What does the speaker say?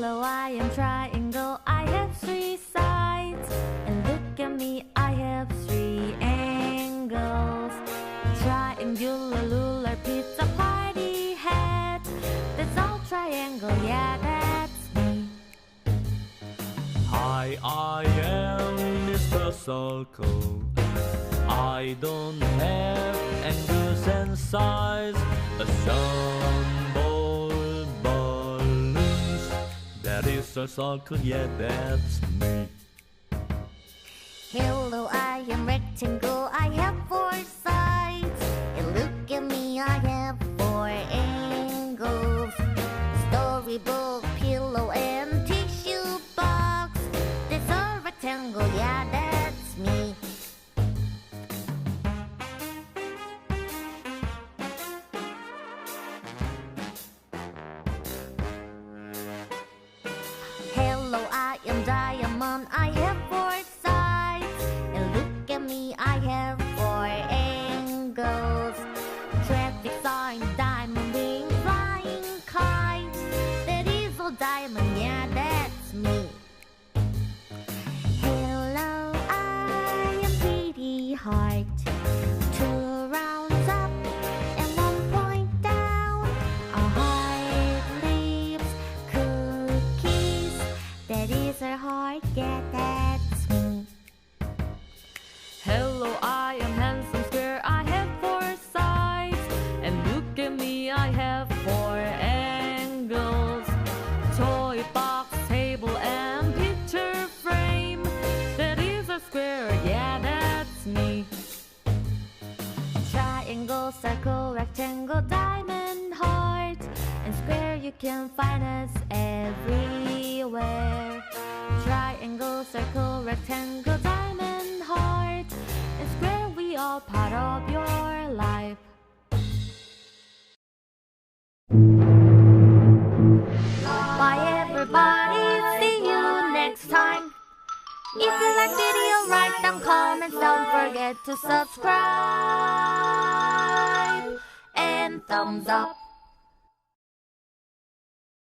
Hello, I am triangle, I have three sides. And look at me, I have three angles. Triangular, ruler, pizza, party hat. That's all triangle, yeah, that's me. Hi, I am Mr. Circle. I don't have angles and sides. Assemble balloons. That is a circle, yeah, that's me. Hello, I am rectangle, I have four sides. And look at me, I have four angles. Storybook, pillow, and tissue box. That's a rectangle, yeah, that's me. Hello, I am diamond, I have four sides. And look at me, I have four angles. Traffic sign, diamond ring, flying kite. That is all diamond, yeah, that's me. Hello, I am pretty heart. Two rounds up and 1 point down. A heart, lips, cookies. That is a heart, yeah, that's me. Hello, I am handsome square, I have four sides. And look at me, I have four angles. Toy box, table, and picture frame. That is a square, yeah, that's me. Triangle, circle, rectangle, diamond, heart. And square, you can find us everywhere. Triangle, circle, rectangle, diamond, heart. And square, we are part of your life. Bye everybody, see you next time. If you like video, write down comments, don't forget to subscribe. And thumbs up.